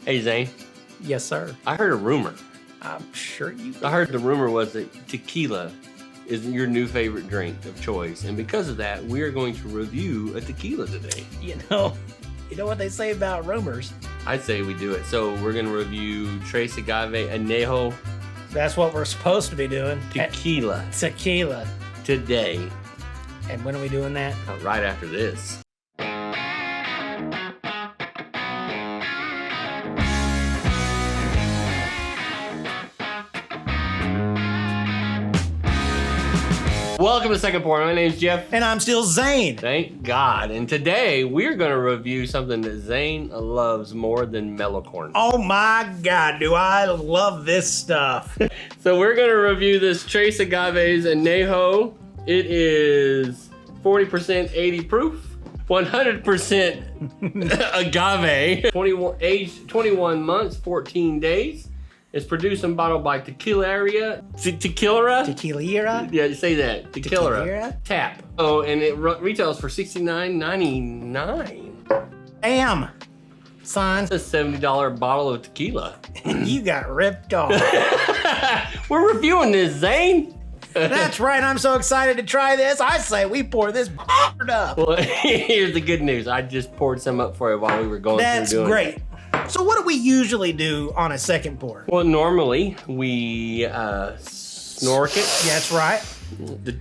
Hey, Zane. Yes, sir. I heard a rumor. I'm sure you. I heard the rumor was that tequila is your new favorite drink of choice. And because of that, we are going to review a tequila today. You know what they say about rumors. I'd say we do it. So we're going to review Tres Agave Anejo That's what we're supposed to be doing. Tequila Tequila. today, And when are we doing that? right after this. Welcome to Second Pour. My name's Jeff. And I'm still Zane. Thank God. And today we're going to review something that Zane loves more than mellow corn. Oh my God, do I love this stuff. So we're going to review this Tres Agaves Anejo. It is 40% 80 proof, 100% agave, aged 21 months, 14 days. It's produced and bottled by Tequila area. Tequila? Tequila? Yeah, say that. Tequila. Tequila? Tap. Oh, and it retails for $69.99. Damn, son. It's a $70 bottle of tequila. You got ripped off. We're reviewing this, Zane. That's right. I'm so excited to try this. I say we pour this up. Well, here's the good news. I just poured some up for you while we were going That's through doing great. it. So what do we usually do on a second pour? Well, normally we snork it. That's right.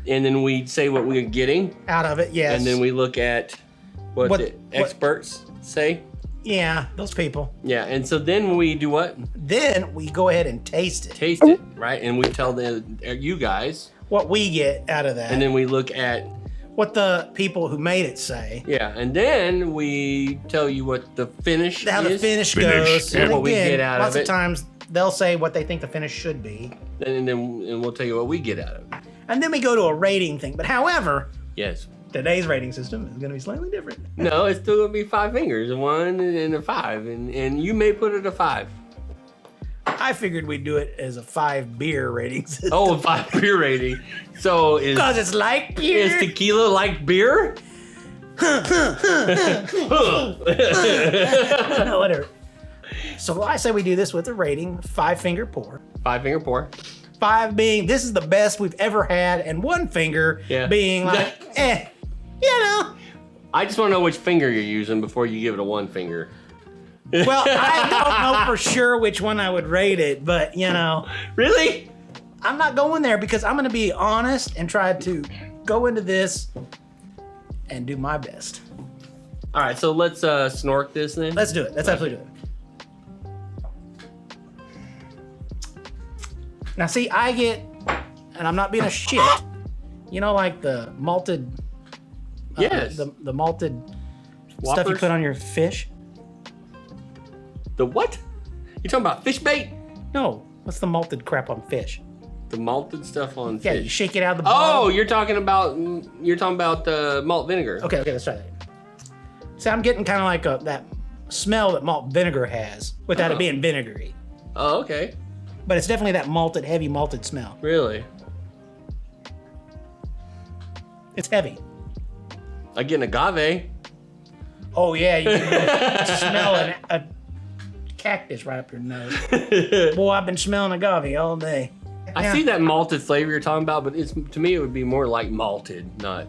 And then we say what we're getting. Out of it, yes. And then we look at what the experts say. Yeah, those people. Yeah, and so then we do what? Then we go ahead and taste it. Taste it, right? And we tell you guys. What we get out of that. And then we look at what the people who made it say. Yeah, and then we tell you what the finish How is. the finish goes. And And what we again, get out lots of of it. times they'll say what they think the finish should be. And we'll tell you what we get out of it. And then we go to a rating thing. But however, Yes. today's rating system is going to be slightly different. No, it's still going to be 5 fingers, a 1 and a 5. And you may put it a 5. I figured we'd do it as a 5 beer rating system. Oh, a 5 beer rating. So is Because it's like beer. is tequila like beer? Whatever. So I say we do this with a rating, 5 finger pour. 5 finger pour. 5 being this is the best we've ever had, and 1 finger being like, you know. I just want to know which finger you're using before you give it a 1 finger. Well, I don't know for sure which one I would rate it, but you know. Really? I'm not going there because I'm going to be honest and try to go into this and do my best. All right, so let's snork this then. Let's do it. Let's absolutely do it. Now, see, I get, and I'm not being a shit, you know, like the malted, Yes. the malted stuff you Whoppers? put on your fish. The what? You talking about fish bait? No, what's the malted crap on fish? The malted stuff on Yeah, fish. you shake it out of the Oh, bottom. you're talking about malt vinegar. Okay, let's try that. See, I'm getting kind of like that smell that malt vinegar has without it being vinegary. Oh, okay. But it's definitely that malted, heavy malted smell. Really? It's heavy. I get an agave. Oh yeah, you can smell a cactus right up your nose. Boy, I've been smelling agave all day. I see that malted flavor you're talking about, but to me it would be more like malted, not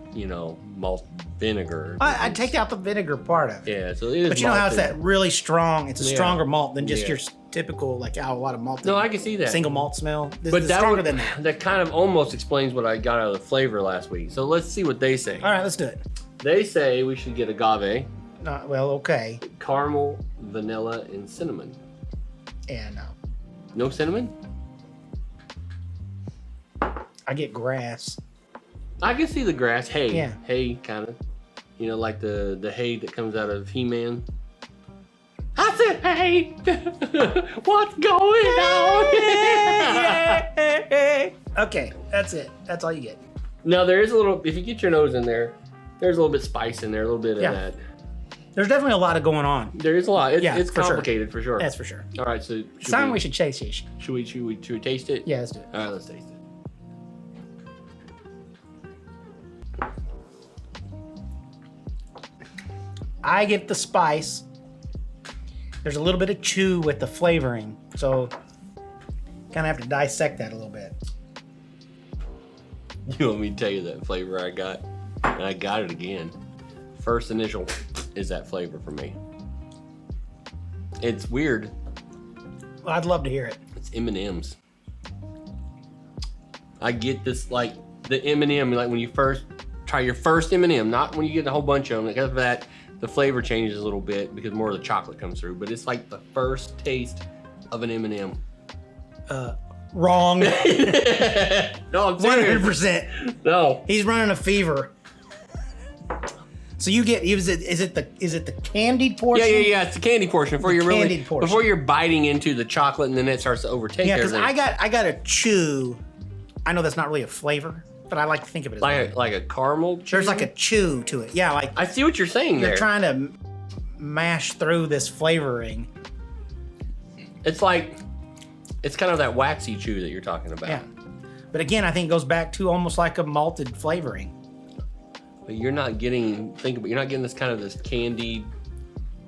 malt vinegar. I take out the vinegar part of it. Yeah, so it is. But you know how it's malted. that really strong, it's a stronger malt than just Yeah. your typical, like how a lot of malt. No, I can see that. Single malt smell. This But is that stronger would, than that. that kind of almost explains what I got out of the flavor last week. So let's see what they say. All right, let's do it. They say we should get agave, Well, okay. caramel, vanilla, and cinnamon. Yeah, no. No cinnamon? I get grass. I can see the grass. Hay. Yeah. Hay, kind of. Like the hay that comes out of He-Man. I said, hey, what's going on? Okay, that's it. That's all you get. Now, there is a little, if you get your nose in there, there's a little bit of spice in there, a little bit of that. There's definitely a lot of going on. There is a lot. It's for sure. complicated for sure. That's for sure. All right, so It's time we should chase it. should we taste it? Yeah, let's do it. All right, let's taste it. I get the spice There's a little bit of chew with the flavoring, so kind of have to dissect that a little bit. You want me to tell you that flavor I got? And I got it again. First initial is that flavor for me. It's weird. Well, I'd love to hear it. It's M&M's. I get this, like, the M&M, like when you first try your first M&M, not when you get a whole bunch of them. Because of that, the flavor changes a little bit because more of the chocolate comes through. But it's like the first taste of an M&M. Wrong. No, I'm serious. 100%. No. He's running a fever. So you get, is it the candied portion? Yeah. It's the candy portion before portion. before you're biting into the chocolate and then it starts to overtake Yeah, because everything. I got a chew. I know that's not really a flavor, but I like to think of it as like a caramel chew? There's like a chew to it. Yeah, like I see what you're saying you're there. trying to mash through this flavoring. It's like, it's kind of that waxy chew that you're talking about. Yeah. But again, I think it goes back to almost like a malted flavoring. But you're not getting, you're not getting this kind of this candied,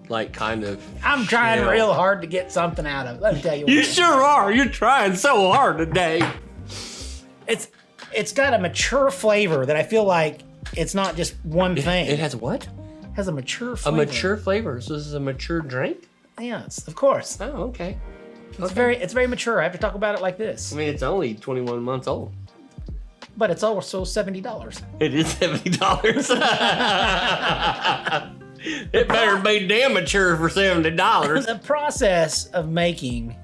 like kind of. I'm trying shell. real hard to get something out of it. Let me tell you what. You sure are. You're trying so hard today. It's got a mature flavor that I feel like it's not just one thing. It has what? It has a mature A flavor. mature flavor. So this is a mature drink? Yes, of course. Oh, okay. It's very mature. I have to talk about it like this. I mean, it's only 21 months old. But it's also $70. It is $70. It better be damn mature for $70. The process of making,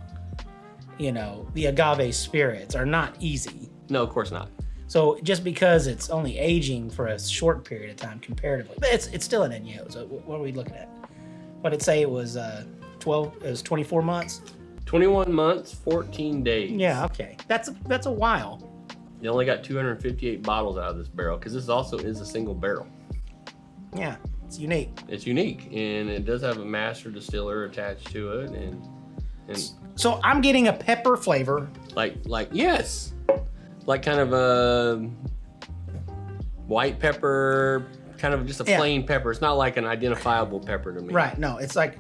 the agave spirits are not easy. No, of course not. So just because it's only aging for a short period of time comparatively, but it's still an Añejo. So what are we looking at? What did it say? It was 24 months. 21 months, 14 days. Yeah, okay. That's a while. They only got 258 bottles out of this barrel because this also is a single barrel. Yeah, it's unique. It's unique, and it does have a master distiller attached to it, and So I'm getting a pepper flavor. like yes, like kind of a white pepper, kind of just a plain pepper. It's not like an identifiable pepper to me. Right. No, it's like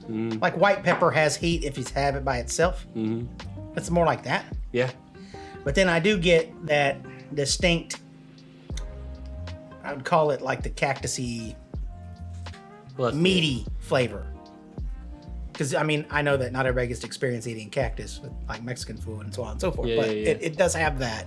white pepper has heat if you have it by itself. Mm-hmm. It's more like that. Yeah. But then I do get that distinct, I would call it like the cactusy, meaty flavor. Because, I mean, I know that not everybody gets to experience eating cactus with like Mexican food and so on and so forth. Yeah, but yeah. It does have that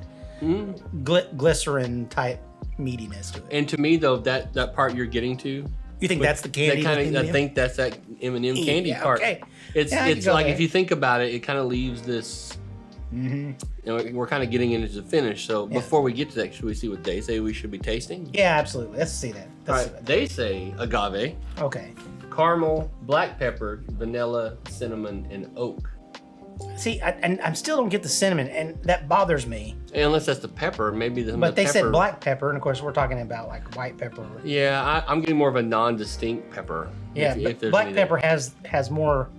glycerin type meatiness to it. And to me, though, that part you're getting to, You think that's the candy? I think that's that M&M candy part. Okay. It's Yeah, I it's can go like there. if you think about it, it kind of leaves this. We're kind of getting into the finish. So before we get to that, should we see what they say we should be tasting? Yeah, absolutely. Let's see that. All right. They say agave, Okay. caramel, black pepper, vanilla, cinnamon, and oak. See, I still don't get the cinnamon, and that bothers me. And unless that's the pepper, maybe the But they pepper. said black pepper, and of course we're talking about like white pepper. Yeah, I'm getting more of a non-distinct pepper. Yeah, if there's black any pepper has more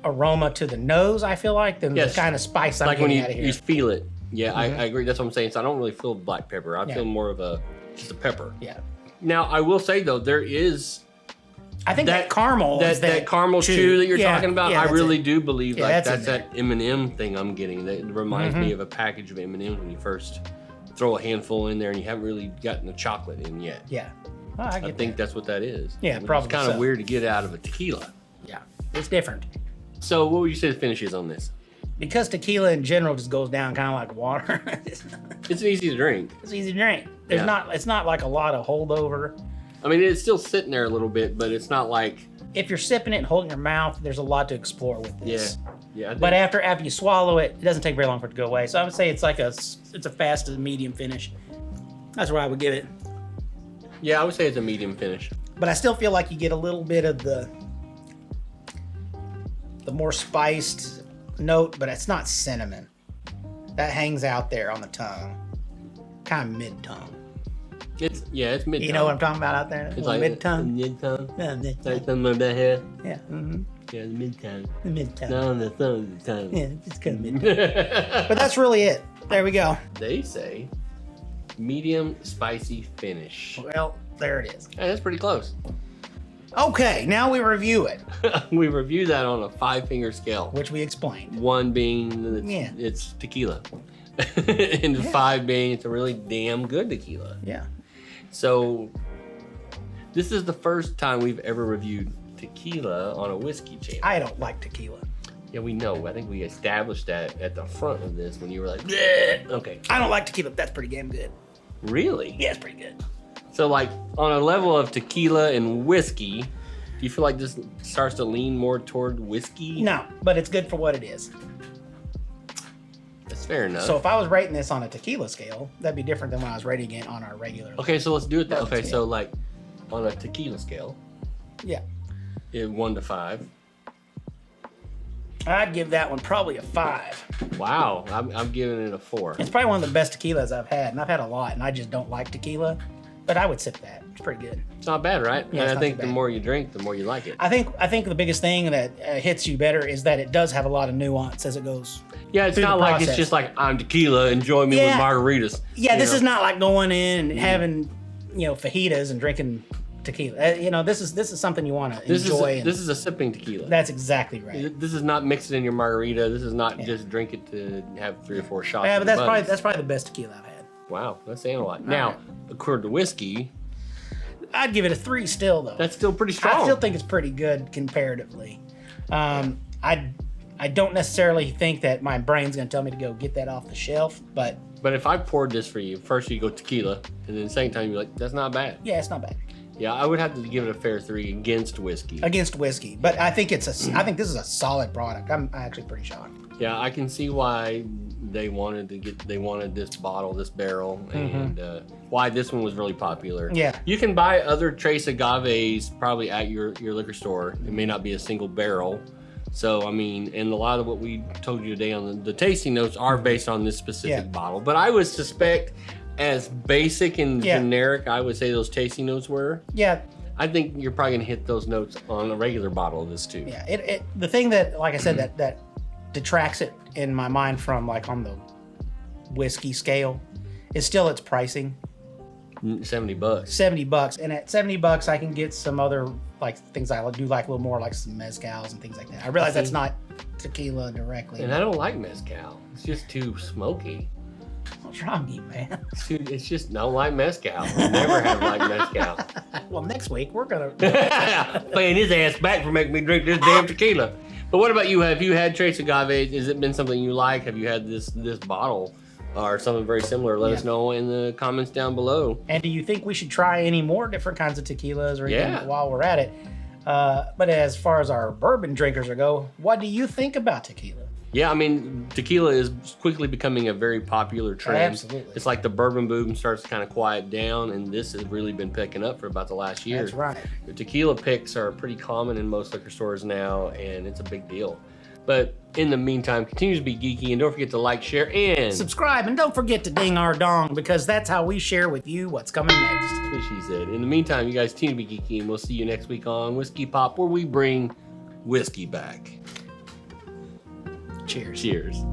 aroma to the nose, I feel like, than Yes. the kind of spice I'm like when getting out of you here. feel it. Yeah, I agree. That's what I'm saying. So I don't really feel black pepper. I feel more of just a pepper. Yeah. Now I will say though, there is I think that caramel is that caramel chew that you're Yeah, talking about. yeah, I that's really it. do believe Yeah, like that's that's in that M&M thing I'm getting. That reminds me of a package of M&Ms when you first throw a handful in there and you haven't really gotten the chocolate in yet. Yeah. Oh, I I get think that. that's what that is. Yeah, Which probably is kind of so. weird to get out of a tequila. Yeah. It's different. So what would you say the finish is on this? Because tequila in general just goes down kind of like water. It's easy to drink. It's easy to drink. Yeah. It's not like a lot of holdover. I mean, it's still sitting there a little bit, but it's not like If you're sipping it and holding your mouth, there's a lot to explore with this. yeah. I think, But after you swallow it, it doesn't take very long for it to go away. So I would say it's a fast to medium finish. That's where I would give it. yeah, I would say it's a medium finish. But I still feel like you get a little bit of the more spiced note, but it's not cinnamon. That hangs out there on the tongue, kind of mid tongue. It's mid. You know what I'm talking about out there? It's like mid tongue. Mid tongue. Yeah, mid Like tongue. something like that here. Yeah, Yeah, mid tongue. the mid tongue. No, the tongue. Yeah, it's kind of mid tongue. But that's really it. There we go. They say medium spicy finish. Well, there it is. Hey, that's pretty close. Okay, now we review it, We reviewed that on a 5-finger scale. which we explained. 1 being it's tequila, and 5 being it's a really damn good tequila. Yeah. So this is the first time we've ever reviewed tequila on a whiskey channel. I don't like tequila. Yeah, we know. I think we established that at the front of this when you were like, bleh. Okay. I don't like tequila, but that's pretty damn good. Really? Yeah, it's pretty good. So like on a level of tequila and whiskey, do you feel like this starts to lean more toward whiskey? No, but it's good for what it is. That's fair enough. So if I was rating this on a tequila scale, that'd be different than when I was rating it on our regular. Okay, so let's do it that. Bourbon Okay, scale. so like on a tequila scale, Yeah. 1 to 5. I'd give that one probably a 5. Wow, I'm giving it a 4. It's probably one of the best tequilas I've had, and I've had a lot, and I just don't like tequila. But I would sip that. It's pretty good. It's not bad, right? Yeah, and it's I not think too the bad. more you drink, the more you like it. I think the biggest thing that hits you better is that it does have a lot of nuance as it goes. Yeah, it's through not the like it's process. just like I'm tequila, enjoy me Yeah. with margaritas. Yeah, You this know? is not like going in and having, fajitas and drinking tequila. This is something you want to enjoy. This is a sipping tequila. That's exactly right. This is not mix it in your margarita. This is not just drink it to have 3 or 4 shots. Yeah, of but buddies. that's probably the best tequila I've had. Wow, that's saying a lot. Now, according to whiskey, I'd give it a 3 still, though. that's still pretty strong. I still think it's pretty good comparatively. I don't necessarily think that my brain's going to tell me to go get that off the shelf, but But if I poured this for you, first you go tequila, and then the second time you're like, that's not bad. yeah, it's not bad Yeah, I would have to give it a fair 3 against whiskey. against whiskey. But I think this is a solid product. I'm actually pretty shocked. Yeah, I can see why they wanted this bottle, this barrel, and why this one was really popular. Yeah. You can buy other Trace Agaves probably at your liquor store. It may not be a single barrel. So, I mean, and a lot of what we told you today on the tasting notes are based on this specific bottle. But I would suspect as basic and generic, I would say those tasting notes were. Yeah. I think you're probably gonna hit those notes on a regular bottle of this too. Yeah. The thing that, like I said, that detracts it in my mind from like on the whiskey scale is still its pricing. $70. $70, and at $70 I can get some other like things I do like a little more, like some mezcals and things like that. I realize that's not tequila directly. And I don't like mezcal. It's just too smoky. What's wrong with you, man? It's just I don't like mezcal. Never have liked mezcal. Well, next week we're gonna. Paying his ass back for making me drink this damn tequila. But what about you? Have you had Trace Agave? Has it been something you like? Have you had this bottle or something very similar? Let us know in the comments down below. And do you think we should try any more different kinds of tequilas or anything Yeah. while we're at it? But as far as our bourbon drinkers go, what do you think about tequila? Yeah, I mean, tequila is quickly becoming a very popular trend. Absolutely. It's like the bourbon boom starts to kind of quiet down, and this has really been picking up for about the last year. That's right. The tequila picks are pretty common in most liquor stores now, and it's a big deal. But in the meantime, continue to be geeky, and don't forget to like, share, and Subscribe, and don't forget to ding our dong, because that's how we share with you what's coming next. That's what she said. In the meantime, you guys continue to be geeky, and we'll see you next week on Whiskey Pop, where we bring whiskey back. Cheers. Cheers.